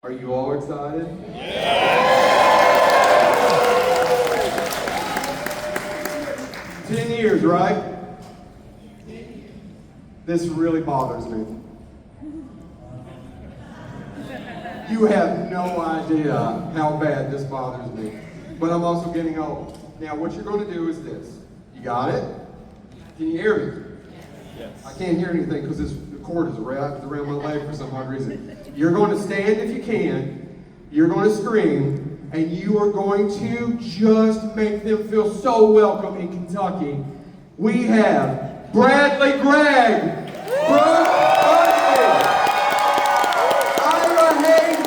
Are you all excited? 10 years, right? This really bothers me. You have no idea how bad this bothers me. But I'm also getting old. Now what you're going to do is this. You got it? Can you hear me? Yes. I can't hear anything because the cord is wrapped around my leg for some odd reason. You're going to stand if you can. You're going to scream. And you are going to just make them feel so welcome in Kentucky. We have Bradley Gregg, Brooke Buckley, Ira Hayden,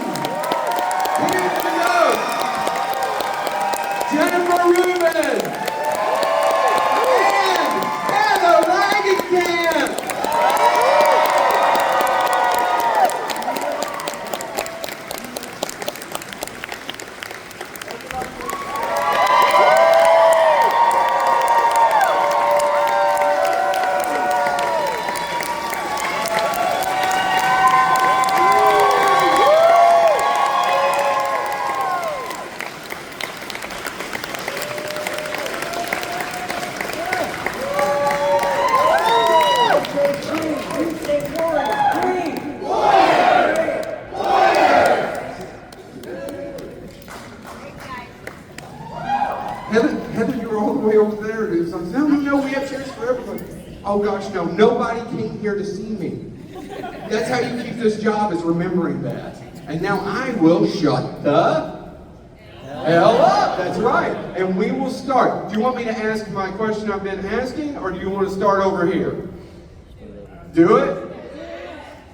Keith Minogue, Jennifer Rubin, and Heather Langenkamp. Heather, you were all the way over there. Dude. So, no, we have chairs for everybody. Oh gosh, no, nobody came here to see me. That's how you keep this job, is remembering that. And now I will shut the hell up. That's right. And we will start. Do you want me to ask my question I've been asking, or do you want to start over here? Do it?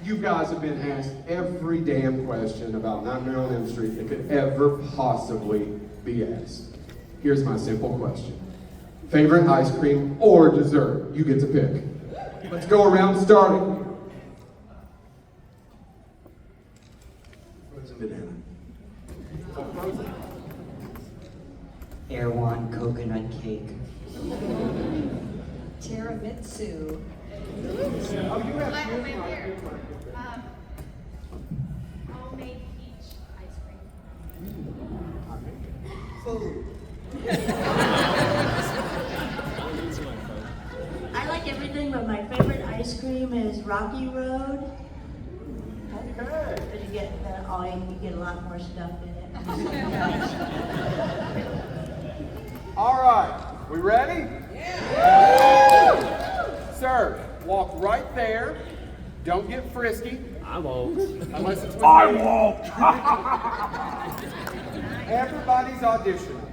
You guys have been asked every damn question about Nightmare on Elm Street that could ever possibly be asked. Here's my simple question. Favorite ice cream or dessert? You get to pick. Let's go around starting. Frozen banana. Frozen. Air One coconut cake. Tiramisu. Oh, you have Homemade peach ice cream. food. I like everything, but my favorite ice cream is Rocky Road. Okay. But you get you get a lot more stuff in it. All right, we ready? Sir, walk right there. Don't get frisky. I won't. Unless it's with I me. won't. Everybody's auditioning.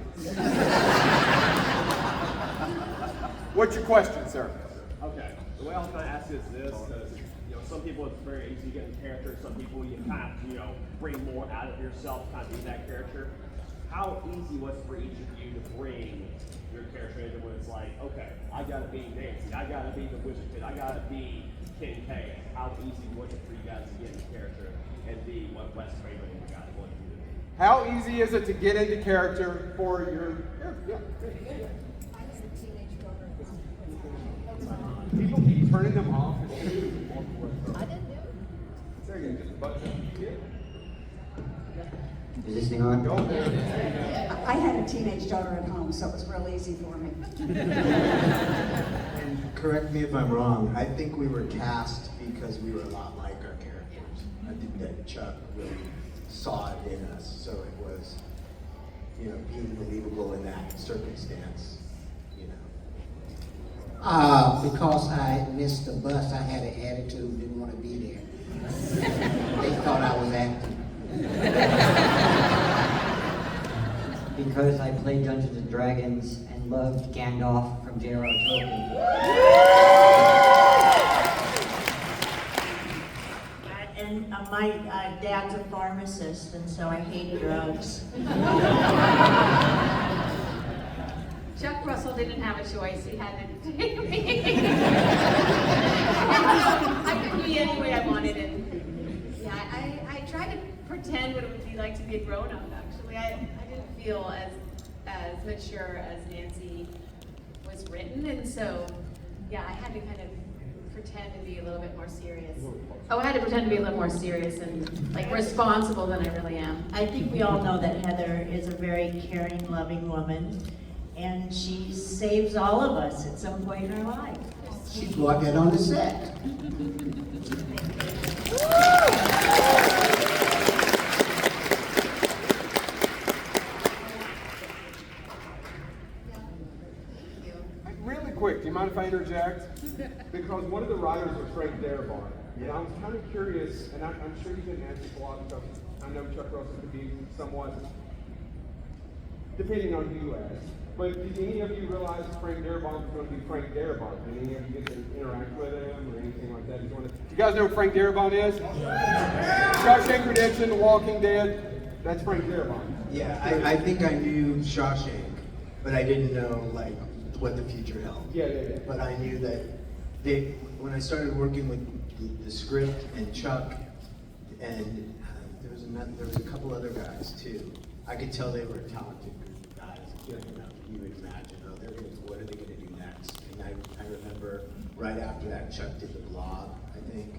What's your question, sir? Okay. The way I was going to ask is this, because some people it's very easy to get in character. Some people you kind of bring more out of yourself, kind of be that character. How easy was it for each of you to bring your character into when it's like, okay, I gotta be Nancy, I gotta be the Wizard Kid, I gotta be King K. How easy was it for you guys to get in character and be what Wes Craven and you guys wanted you to be? How easy is it to get into character for your... Yeah. People keep turning them off. I didn't do it. Say again, just a button. Is this thing on? Go ahead. I had a teenage daughter at home, so it was real easy for me. And correct me if I'm wrong, I think we were cast because we were a lot like our characters. I think that Chuck really saw it in us, so it was, being believable in that circumstance, Because I missed the bus, I had an attitude, didn't want to be there. They thought I was acting. Because I played Dungeons and Dragons and loved Gandalf from J.R.R. Tolkien. And my dad's a pharmacist, and so I hate drugs. Chuck Russell didn't have a choice. He had to take me. I could be any way I wanted it. Yeah, I tried to pretend what it would be like to be a grown-up, actually. I didn't feel as mature as Nancy was written, and so, yeah, I had to kind of pretend to be a little bit more serious. Oh, I had to pretend to be a little more serious and like responsible than I really am. I think we all know that Heather is a very caring, loving woman, and she saves all of us at some point in our life. She brought that on the set. Really quick, do you mind if I interject? Because one of the writers was Frank Darabont. And I was kind of curious, and I'm sure you didn't answer this a lot because I know Chuck Russell could be somewhat, depending on who you ask. But did any of you realize Frank Darabont was going to be Frank Darabont? Did any of you get to interact with him or anything like that? You guys know who Frank Darabont is? Shawshank Redemption, The Walking Dead. That's Frank Darabont. Yeah, I think I knew Shawshank, but I didn't know like what the future held. Yeah. But I knew that when I started working with the script and Chuck, and there was a couple other guys too. I could tell they were talented guys. You would imagine, what are they going to do next? And I remember right after that, Chuck did the blog, I think,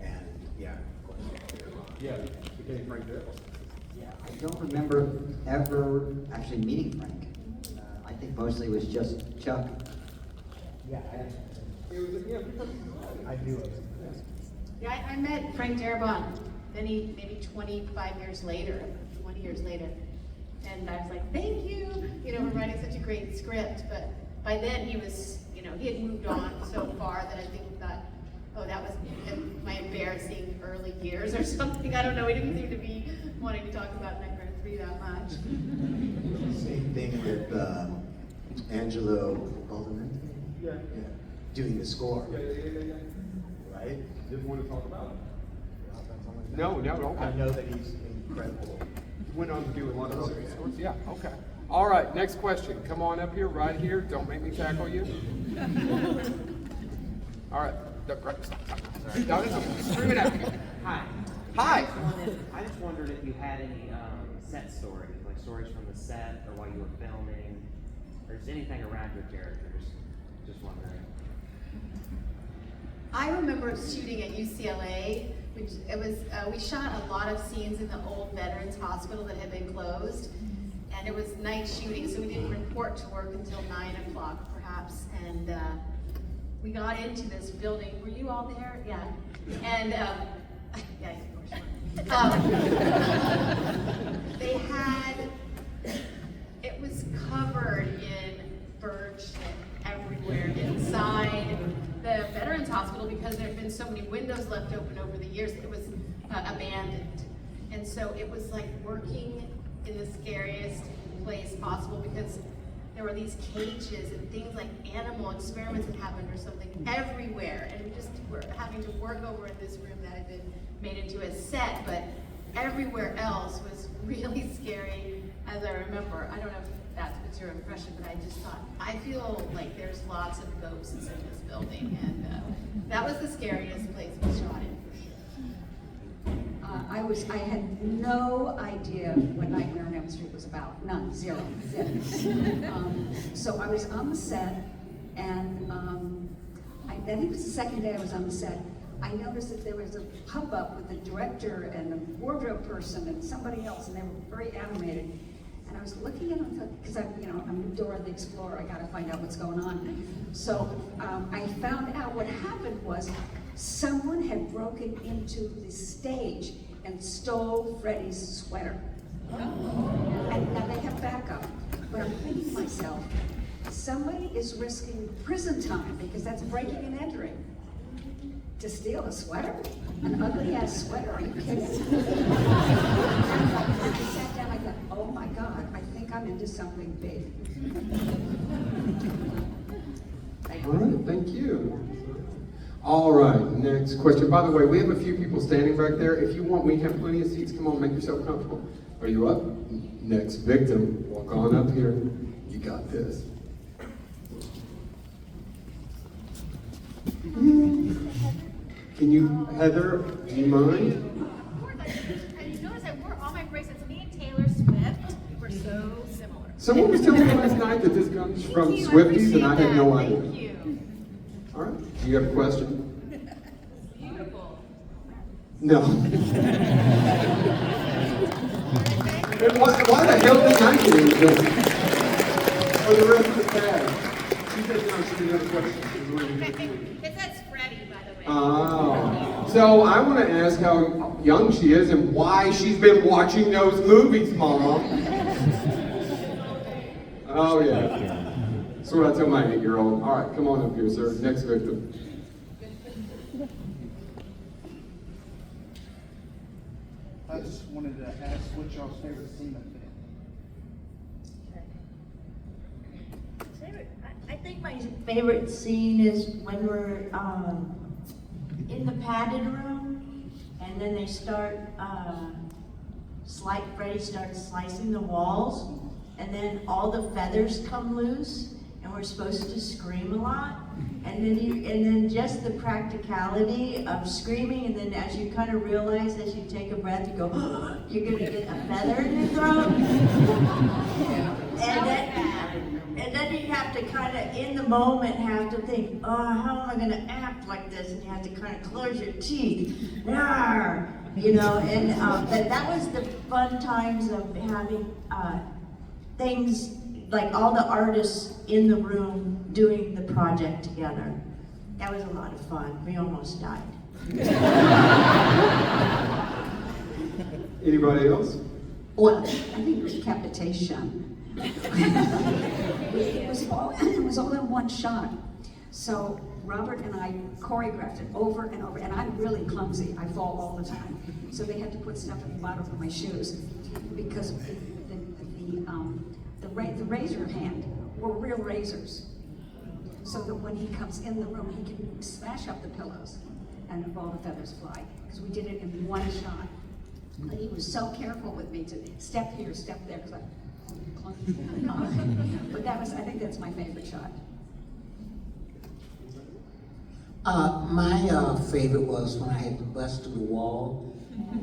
and yeah, of course. Yeah, became Frank Darabont. Yeah, I don't remember ever actually meeting Frank. I think mostly it was just Chuck. Yeah, I knew it. Yeah, I met Frank Darabont maybe 25 years later, 20 years later. And I was like, thank you, for writing such a great script. But by then he was, he had moved on so far that I think he thought, oh, that was my embarrassing early years or something. I don't know, he didn't seem to be wanting to talk about Nightmare 3 that much. Same thing with Angelo Baldaman. Yeah. Doing the score. Yeah. Right? Didn't want to talk about it? No, okay. I know that he's incredible. Went on to do a lot of other scores. Yeah, okay. All right, next question. Come on up here, right here. Don't make me tackle you. All right. Scream it out. Hi. Hi. I just wondered if you had any set stories, like stories from the set or while you were filming, or just anything around your characters. Just wondering. I remember shooting at UCLA. We shot a lot of scenes in the old Veterans Hospital that had been closed, and it was night shooting, so we didn't report to work until 9 o'clock perhaps. And we got into this building. Were you all there? Yeah. And yeah, of course. They had. It was covered in bird shit everywhere inside the Veterans Hospital because there had been so many windows left open over the years. It was abandoned. And so it was like working in the scariest place possible because there were these cages and things like animal experiments that happened or something everywhere. And we just were having to work over in this room that had been made into a set, but everywhere else was really scary, as I remember. I don't know if that's what's your impression, but I just thought, I feel like there's lots of ghosts in this building, and that was the scariest place we shot in, for sure. I had no idea what Nightmare on Elm Street was about. None, zero. So I was on the set, and I think it was the second day I was on the set. I noticed that there was a pop-up with the director and the wardrobe person and somebody else, and they were very animated. And I was looking at them because I'm Dora the Explorer. I got to find out what's going on. So I found out what happened was someone had broken into the stage and stole Freddy's sweater. And now they have backup. But I'm thinking to myself, somebody is risking prison time because that's breaking and entering. To steal a sweater? An ugly ass sweater? Are you kidding? I sat down, I thought, oh my God, I think I'm into something big. All right, thank you. All right, next question. By the way, we have a few people standing back there. If you want, we have plenty of seats. Come on, make yourself comfortable. Are you up? Next victim, walk on up here. You got this. Can you, Heather, do you mind? Of course, I noticed I wore all my bracelets. Me and Taylor Swift were so similar. Someone was telling me last night that this comes from Swifties, and I had no idea. Thank you. All right. Do you have a question? Beautiful. No. Why the hell did I get into this? Or the rest of the cast? She said no, she didn't have a question. She was wondering if you- Because that's Freddy, by the way. Oh. So I want to ask how young she is and why she's been watching those movies, Mom. Oh, yeah. That's what I tell my 8-year-old. All right, come on up here, sir. Next victim. I just wanted to ask what y'all's favorite scene has been. I think my favorite scene is when we're in the padded room, and then they start, Freddy starts slicing the walls, and then all the feathers come loose, and we're supposed to scream a lot, and then just the practicality of screaming, and then as you kind of realize as you take a breath, you go, you're gonna get a feather in your throat, and then you have to kind of, in the moment, have to think, oh, how am I going to act like this? And you have to kind of close your teeth. Rawr! You know, and but that was the fun times of having things, like all the artists in the room doing the project together. That was a lot of fun. We almost died. Anybody else? Well, I think it was decapitation. it was all in one shot. So Robert and I choreographed it over and over, and I'm really clumsy. I fall all the time. So they had to put stuff at the bottom of my shoes because the razor hand were real razors. So that when he comes in the room, he can smash up the pillows and all the feathers fly, because we did it in one shot. But he was so careful with me to step here, step there, because but that was, I think that's my favorite shot. My favorite was when I had to bust through the wall.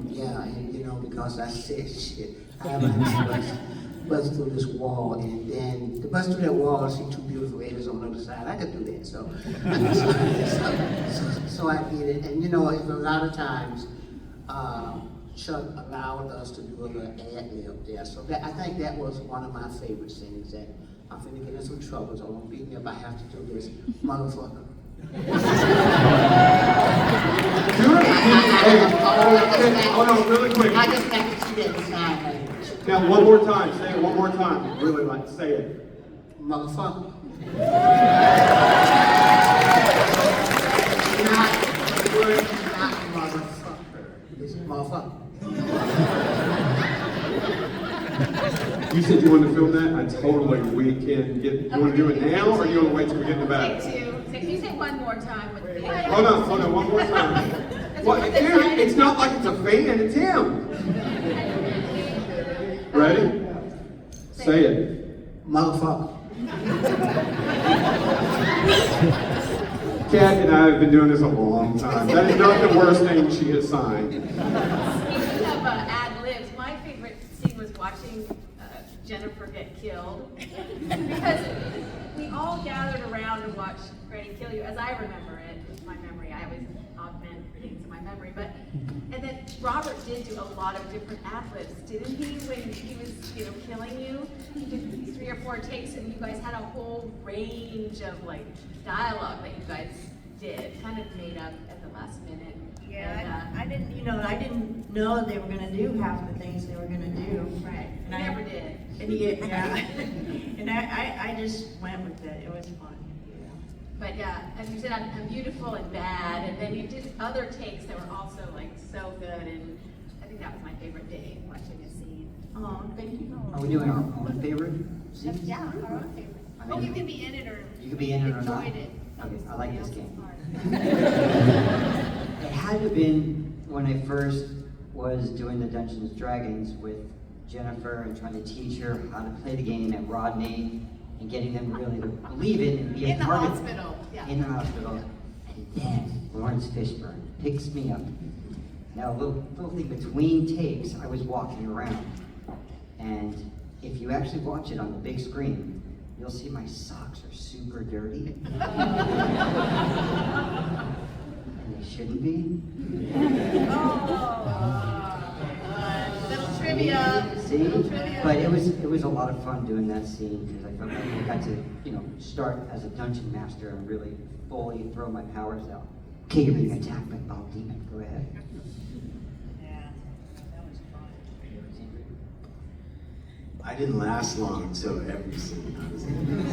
Yeah, and you know, because I said, shit, I haven't had to bust through this wall, and then to bust through that wall, I see two beautiful ladies on the other side. I could do that, so I did it. And you know, a lot of times, Chuck allowed us to do a little ad-lib there. So I think that was one of my favorite scenes, that I'm finna get in some trouble, so don't beat me up, I have to do this, motherfucker. Hold on, really quick. I just have to see that sign language. Now, one more time. Say it one more time. Really like to say it. Motherfucker. Not motherfucker. It's motherfucker. You said you wanted to film that? I totally, we can get, you want to do it now, or you want to wait till we get in the back? Take two. Can you say one more time with me? Hold on, one more time. What, it's not like it's a fan, it's him. Ready? Say it. Motherfucker. Kat and I have been doing this a long time. That is not the worst thing she has signed. Speaking of ad-libs, my favorite scene was watching Jennifer get killed. Because we all gathered around to watch Freddy kill you, as I remember it, my memory. I always augment things in my memory. And then Robert did do a lot of different ad-libs, didn't he? When he was, killing you, he did 3 or 4 takes, and you guys had a whole range of dialogue that you guys did, kind of made up at the last minute. Yeah, I didn't know they were gonna do half the things they were gonna do. Right. And I never did. And yeah. And I just went with it. It was fun. But yeah, as you said, I'm beautiful and bad, and then you did other takes that were also so good, and I think that was my favorite day, watching a scene. Oh, thank you. Are we doing our own favorite scenes? Yeah, our own favorite. I Oh, mean, you can be in it or You could be in it or not. enjoyed it. Okay, I like this game. Part. It had to have been when I first was doing the Dungeons & Dragons with Jennifer and trying to teach her how to play the game at Rodney and getting them really to believe it and be a In the part of it. hospital, yeah. In the hospital. And then Lawrence Fishburne picks me up. Now, a little thing between takes, I was walking around. And if you actually watch it on the big screen, you'll see my socks are super dirty. And they shouldn't be. Little trivia. See? Little trivia. But it was a lot of fun doing that scene because I felt like I got to, start as a dungeon master and really fully throw my powers out. Okay, you're being attacked by Bob Demon. Go ahead. Yeah, that was fun. I didn't last long, so every scene I was in.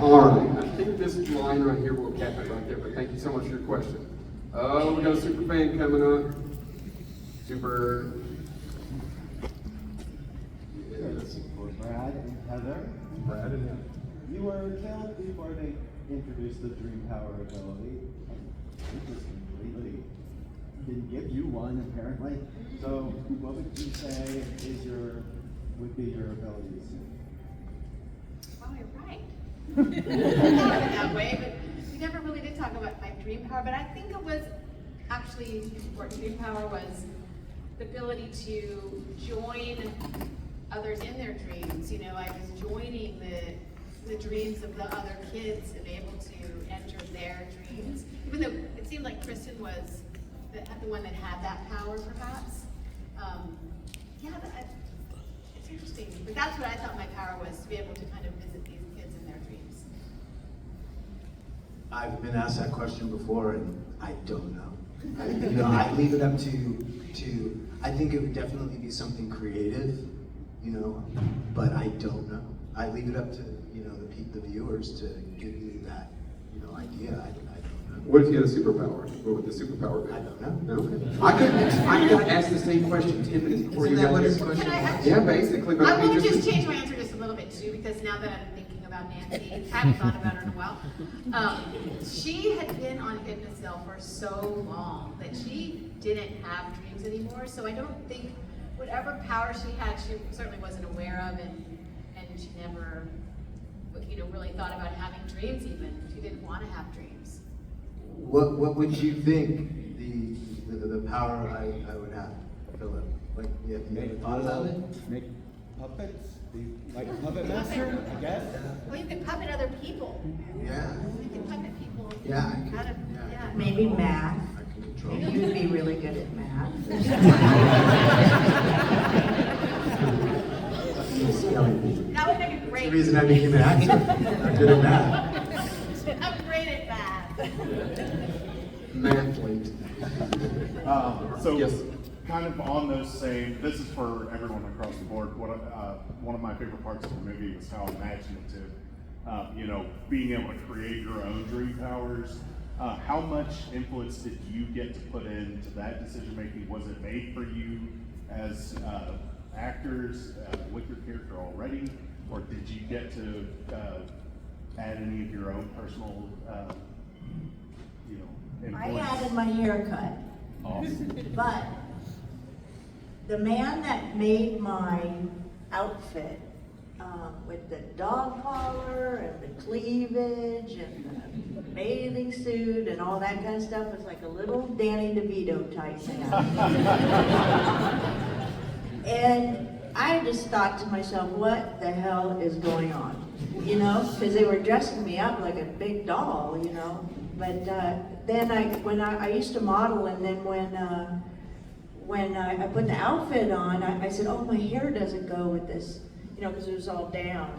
All right, I think this line right here will cap it right there, but thank you so much for your question. Oh, we got a super fan coming on. Super. Yes. For Brad and Heather. Brad and Heather. You were killed before they introduced the Dream Power ability. It just completely didn't give you one, apparently. So, what would you say would be your abilities? Well, you're right. I thought of it that way, but we never really did talk about my dream power. But I think it was actually important. Dream power was the ability to join others in their dreams. I was joining the dreams of the other kids and able to enter their dreams. Even though it seemed like Kristen was the one that had that power, perhaps. It's interesting. But that's what I thought my power was, to be able to kind of visit these kids in their dreams. I've been asked that question before, and I don't know. I leave it up to. I think it would definitely be something creative, but I don't know. I leave it up to the viewers to give me that idea. I don't know. What if you had a superpower? What would the superpower be? I don't know. No. I could ask the same question 10 minutes before Isn't you that got what here. his question Can I was? ask- Yeah, basically, but I mean, will just change my answer just a little bit too, because now that I'm thinking about Nancy, I haven't thought about her in a while. She had been on Hypnocil for so long that she didn't have dreams anymore. So I don't think whatever power she had, she certainly wasn't aware of, and she never, really thought about having dreams. Even she didn't want to have dreams. What would you think the power I would have, Philip? Like, you ever thought about it? Make puppets? Be like a puppet master, I guess? Well, you can puppet other people. Yeah. You can puppet people. Yeah, I could, Out of, yeah. Maybe math. I can control it. You'd be really good at math. That would make a That's great. the reason I became an actor. I'm good at math. I'm great at math. Mathlete. So, Yes. kind of on those same, this is for everyone across the board. One of my favorite parts of the movie was how imaginative, being able to create your own dream powers. How much influence did you get to put into that decision making? Was it made for you as actors with your character already, or did you get to add any of your own personal, I influence? added my haircut, Awesome. but the man that made my outfit with the dog collar and the cleavage and the bathing suit and all that kind of stuff was like a little Danny DeVito type man. And I just thought to myself, what the hell is going on? Because they were dressing me up like a big doll, But then when I used to model, and then when I put the outfit on, I said, oh, my hair doesn't go with this, because it was all down.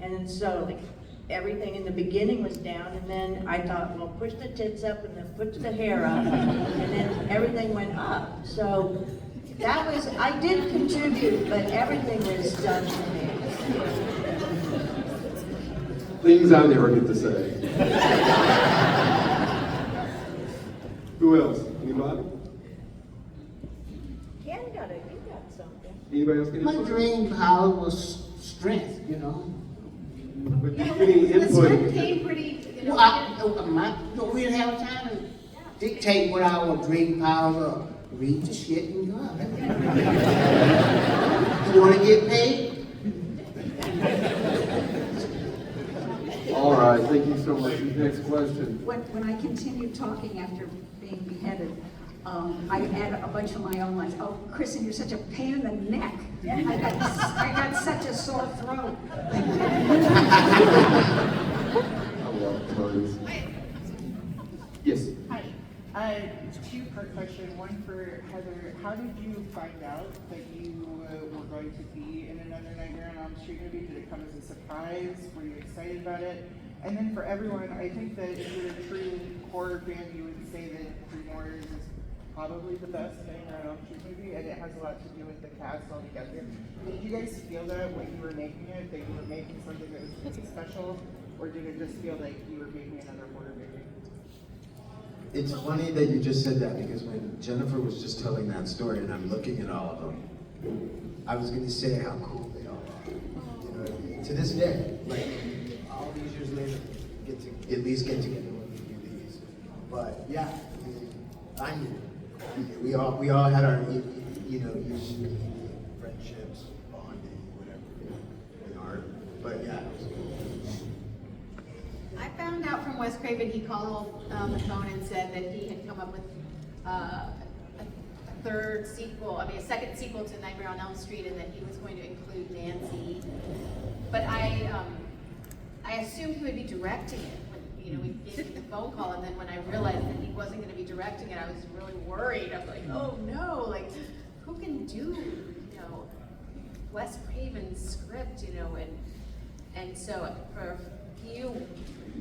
And so everything in the beginning was down, and then I thought, well, push the tits up and then put the hair up, and then everything went up. So I did contribute, but everything was done for me. Things I never get to say. Who else? Anybody? Ken you got something. Anybody else get My input? dream power was strength, But Yeah, any the script input? came pretty, We didn't have time to dictate what our dream powers are. Read the shit and go. You want to get paid? All right, thank you so much. Next question. When I continued talking after being beheaded, I add a bunch of my own lines. Oh, Kristen, you're such a pain in the neck. I got such a sore throat. I love puns. Yes. Hi. Two-part question. One for Heather. How did you find out that you were going to be in another Nightmare on Elm Street movie? Did it come as a surprise? Were you excited about it? And then for everyone, I think that if you're a true horror fan, you would say that Dream Warriors is probably the best Nightmare on Elm Street movie, and it has a lot to do with the cast altogether. Did you guys feel that when you were making it, that you were making something that was really special, or did it just feel like you were making another horror movie? It's funny that you just said that, because when Jennifer was just telling that story and I'm looking at all of them, I was going to say how cool they all are. You know, to this day, like all these years later, at least get together when we do these. But yeah, I knew. We all had our, you know, friendships, bonding, whatever, in art. But yeah, it was cool. I found out from Wes Craven, he called on the phone and said that he had come up with a second sequel to Nightmare on Elm Street, and that he was going to include Nancy. But I assumed he would be directing it. When, we gave me the phone call, and then when I realized that he wasn't going to be directing it, I was really worried. I was like, oh no, like who can do, Wes Craven's script, and so for a few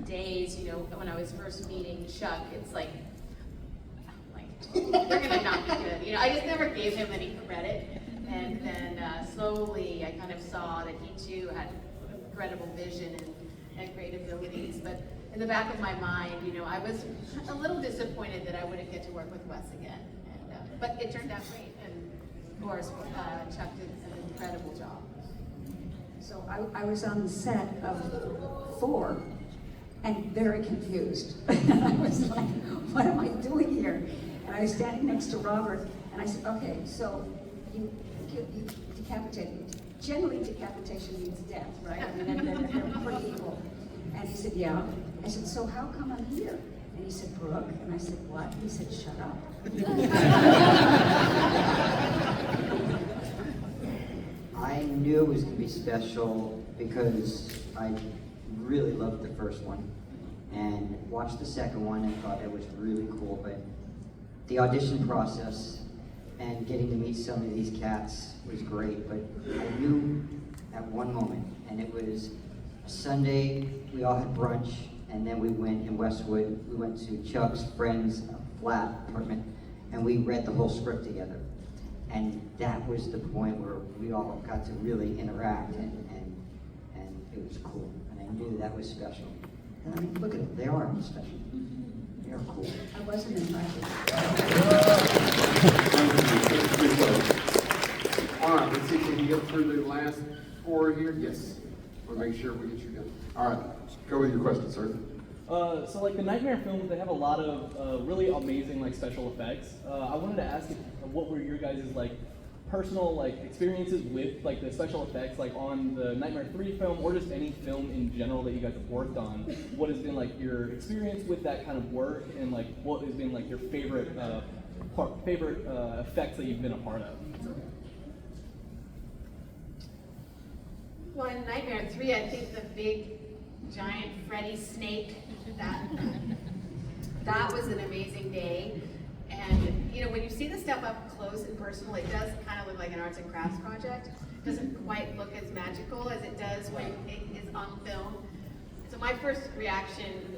days, when I was first meeting Chuck, it's like, they're gonna not be good. I just never gave him any credit. And then slowly I kind of saw that he too had incredible vision and great abilities. But in the back of my mind, I was a little disappointed that I wouldn't get to work with Wes again. But it turned out great. And of course, Chuck did an incredible job. So I was on the set of 4 and very confused. I was like, what am I doing here? And I was standing next to Robert, and I said, okay, so you decapitate. Generally, decapitation means death, right? I mean, they're pretty evil. And he said, yeah. I said, so how come I'm here? And he said, Brooke. And I said, what? He said, shut up. I knew it was going to be special because I really loved the first one and watched the second one and thought it was really cool. But the audition process and getting to meet some of these cats was great. But I knew at one moment, and it was a Sunday, we all had brunch, and then we went in Westwood, we went to Chuck's friend's flat apartment, and we read the whole script together. And that was the point where we all got to really interact, and it was cool. And I knew that was special. And I mean, look at them, they are special. They are cool. I wasn't invited. All right, let's see if we can get through the last 4 here. Yes, we'll make sure we get you done. All right, go with your question, sir. So like the Nightmare films, they have a lot of really amazing special effects. I wanted to ask what were your guys' personal experiences with the special effects on the Nightmare 3 film, or just any film in general that you guys have worked on. What has been your experience with that kind of work, and what has been your favorite effects that you've been a part of? Well, in Nightmare 3, I think the big, giant Freddy snake, that was an amazing day. And, when you see the stuff up close and personal, it does kind of look like an arts and crafts project. It doesn't quite look as magical as it does when it is on film. So my first reaction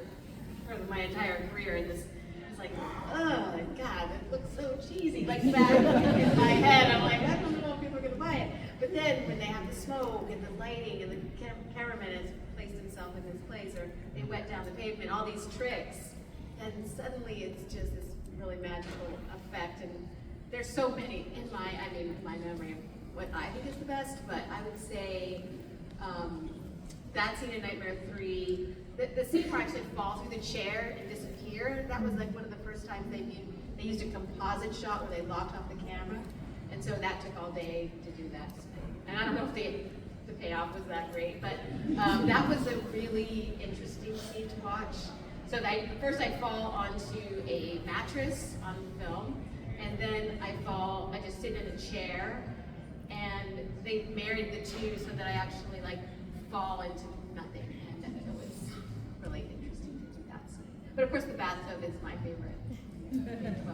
for my entire career in this is like, oh my God, it looks so cheesy. Back in my head, I'm like, I don't know if people are going to buy it. But then when they have the smoke and the lighting and the cameraman has placed himself in his place, or they wet down the pavement, all these tricks, and suddenly it's just this really magical effect. And there's so many in my memory of what I think is the best, but I would say that scene in Nightmare 3, the scene where I actually fall through the chair and disappear, that was one of the first times they used a composite shot where they locked off the camera, and so that took all day to do that. And I don't know if the payoff was that great, but that was a really interesting scene to watch. So first I fall onto a mattress on film, and then I fall, I just sit in a chair, and they married the two so that I actually like fall into nothing, and it was really interesting to do that scene. But of course the bathtub is my favorite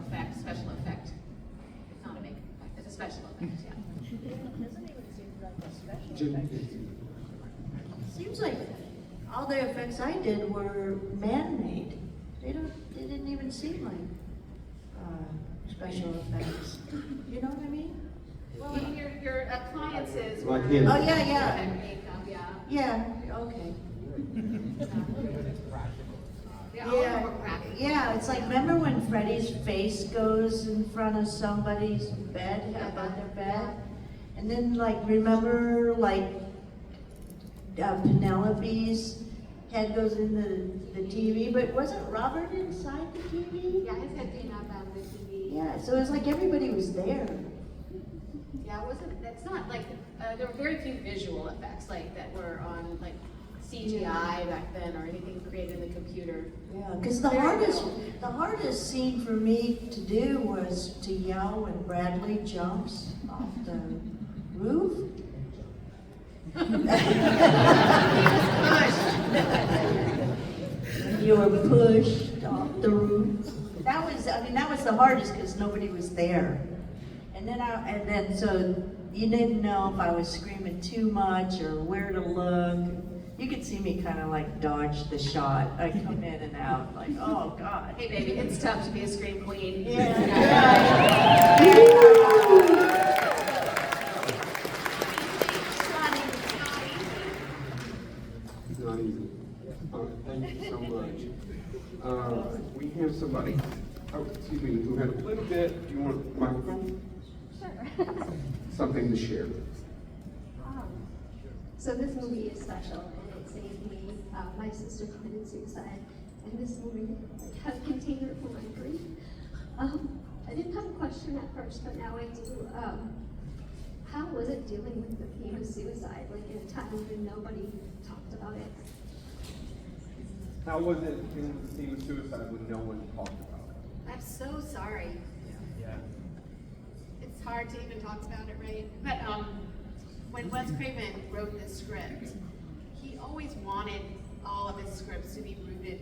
effect, special effect. It's not a makeup effect, it's a special effect, yeah. Seems like all the effects I did were man-made. They didn't even seem like special effects. You know what I mean? Well, your appliances Like were him. Oh, yeah. makeup, yeah. Yeah, okay. Yeah, all of them were practical. Yeah, it's like, remember when Freddy's face goes in front of somebody's bed, above their bed? And then like, remember like Penelope's head goes in the TV, but wasn't Robert inside the TV? Yeah, his head came out of the TV. Yeah, so it's like everybody was there. Yeah, it wasn't, that's not like, there were very few visual effects like that were on like CGI back then or anything created in the computer. Yeah, because the hardest scene for me to do was to yell when Bradley jumps off the roof. You were pushed off the roof. That was the hardest because nobody was there. And then so you didn't know if I was screaming too much or where to look. You could see me kind of like dodge the shot. I come in and out like, oh God. Hey baby, it's tough to be a scream queen. Yeah. It's not easy. Thank you so much. We have somebody, excuse me, who had a little bit, do you want a microphone? Sure. Something to share. So this movie is special, and it saved me. My sister committed suicide, and this movie has contained her for my grief. I didn't have a question at first, but now I do. How was it dealing with the theme of suicide, like in a time when nobody talked about it? How was it dealing with the theme of suicide when no one talked about it? I'm so sorry. Yeah. It's hard to even talk about it, right? But when Wes Craven wrote this script, he always wanted all of his scripts to be rooted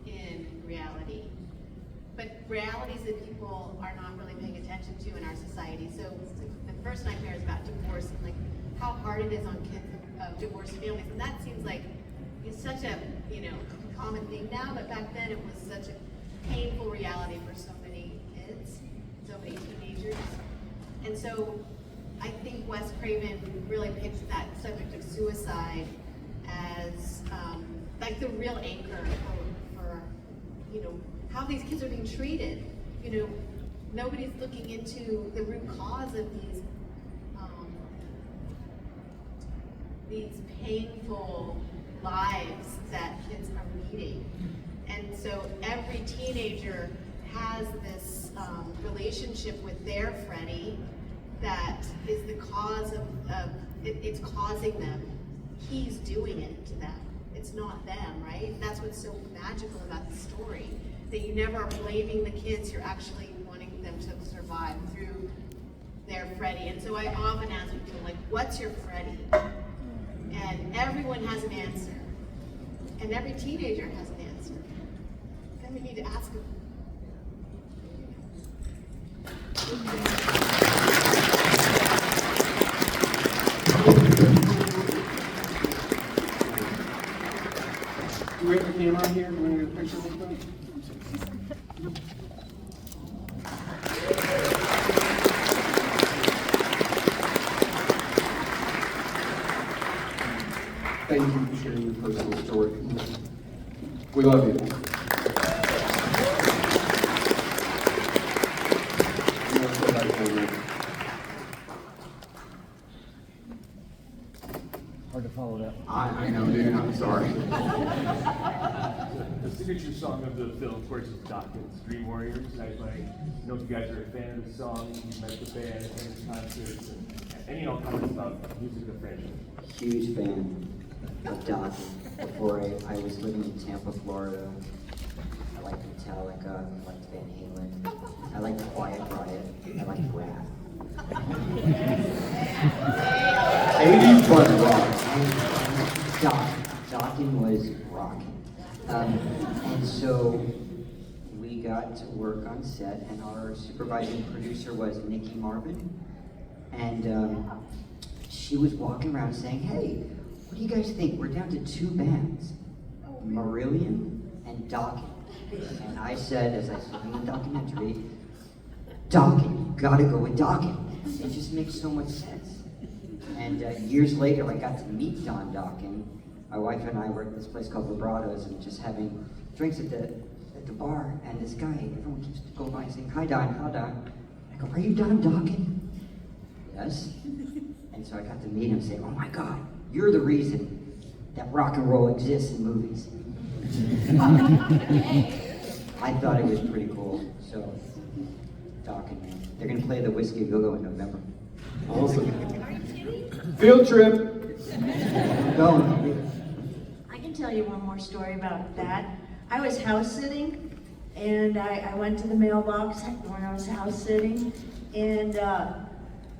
in reality. But realities that people are not really paying attention to in our society. So the first nightmare is about divorce and like how hard it is on kids of divorced families. And that seems like it's such a common thing now, but back then it was such a painful reality for so many kids, so many teenagers. And so I think Wes Craven really picks that subject of suicide as like the real anchor for how these kids are being treated. Nobody's looking into the root cause of these painful lives that kids are leading. And so every teenager has this relationship with their Freddy that is the cause of it's causing them. He's doing it to them. It's not them, right? That's what's so magical about the story, that you never are blaming the kids, you're actually wanting them to survive through their Freddy. And so I often ask people, like, what's your Freddy? And everyone has an answer. And every teenager has an answer. Then we need to ask them. Do we have a camera here? Do we get a picture of them? Thank you for sharing your personal story. We love you. Hard to follow that. I know, dude. I'm sorry. The signature song of the film, of course, is Dawkins, Dream Warriors. I know if you guys are a fan of the song, you've met the band, and concerts, and comments about music of friendship. Huge fan of Dawkins. Before I was living in Tampa, Florida. I liked Metallica, I liked Van Halen. I like Quiet Riot. I like rap. 80s fun rock. Docking was rock. And so we got to work on set, and our supervising producer was Nikki Marvin. And she was walking around saying, hey, what do you guys think? We're down to 2 bands, Marillion and Docking. And I said, as I said in the documentary, Docking, you gotta go with Docking. It just makes so much sense. And years later, I got to meet Don Docking. My wife and I were at this place called Vibratos and just having drinks at the bar. And this guy, everyone keeps going by and saying, hi Don, hi Don. I go, are you Don Docking? Yes. And so I got to meet him and say, oh my God, you're the reason that rock and roll exists in movies. I thought it was pretty cool. So, Docking, man. They're gonna play the Whiskey Go-Go in November. Awesome. Field trip. Going. I can tell you one more story about that. I was house sitting, and I went to the mailbox when I was house sitting, and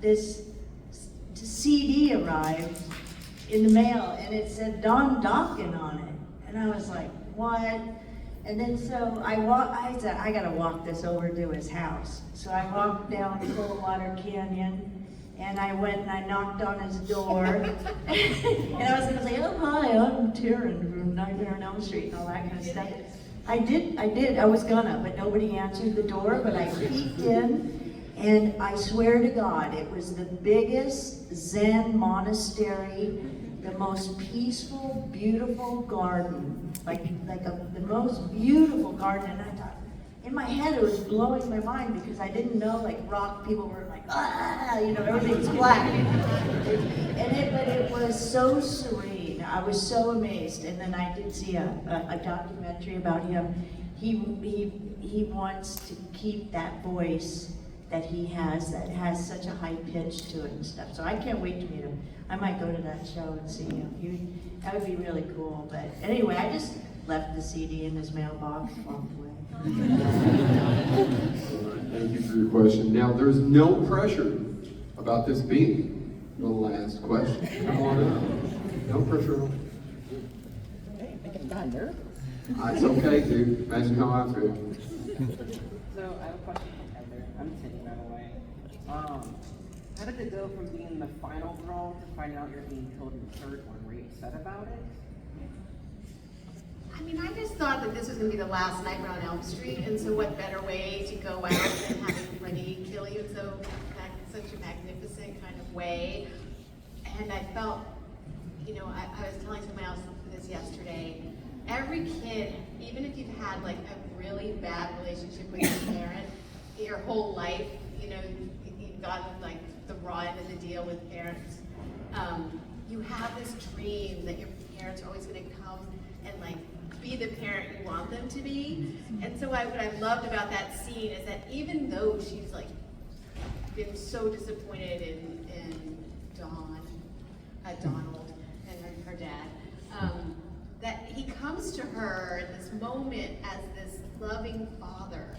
this CD arrived in the mail, and it said Don Dockin on it. And I was like, what? And then so I said, I gotta walk this over to his house. So I walked down Coldwater Canyon, and I went and I knocked on his door. And I was gonna say, oh hi, I'm Taryn from Nightmare on Elm Street and all that kind of stuff. I did, I was gonna, but nobody answered the door, but I peeked in, and I swear to God, it was the biggest Zen monastery, the most peaceful, beautiful garden, the most beautiful garden. And I thought, in my head, it was blowing my mind because I didn't know, like rock people were like, ah, you know, everything's black. But it was so serene. I was so amazed. And then I did see a documentary about him. He wants to keep that voice that he has that has such a high pitch to it and stuff. So I can't wait to meet him. I might go to that show and see him. That would be really cool. But anyway, I just left the CD in his mailbox, walked away. Thank you for your question. Now, there's no pressure about this being the last question. Come on up. No pressure. It's okay, dude. Imagine how I feel. So I have a question for Heather. I'm Timmy, by the way. How did it go from being the final girl to finding out you're being killed in the third one? Were you upset about it? I mean, I just thought that this was going to be the last Nightmare on Elm Street, and so what better way to go out than having Freddy kill you in such a magnificent kind of way. And I felt, you know, I was telling someone else this yesterday, every kid, even if you've had like a really bad relationship with your parent your whole life, you know, you've gotten like the raw end of the deal with parents, you have this dream that your parents are always going to come and like be the parent you want them to be. And so what I loved about that scene is that even though she's like been so disappointed in Donald and her dad, that he comes to her in this moment as this loving father,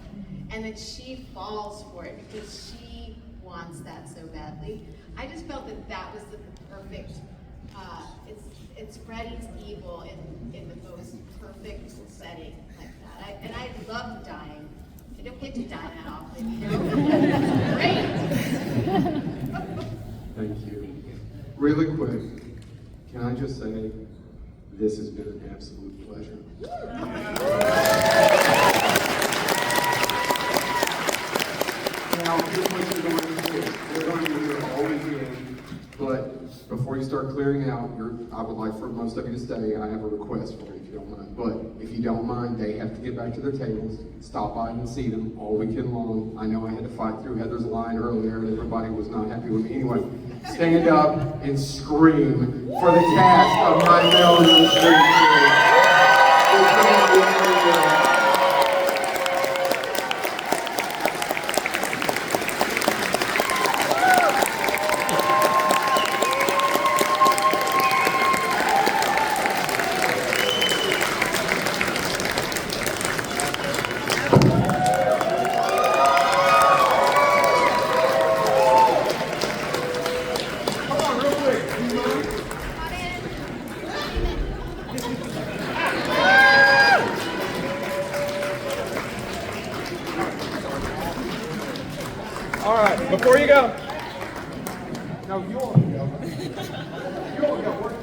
and that she falls for it because she wants that so badly. I just felt that was the perfect, it's Freddy's evil in the most perfect setting like that. And I love dying. I don't get to die that often, you know? Great! Thank you. Really quick, can I just say, this has been an absolute pleasure. Now, here's what you're going to do. You're going to do all weekend, but before you start clearing out, I would like for most of you to stay. I have a request for you, if you don't mind. But if you don't mind, they have to get back to their tables, stop by and see them all weekend long. I know I had to fight through Heather's line earlier, and everybody was not happy with me. Anyway, stand up and scream for the cast of Nightmare on Elm Street. you all got work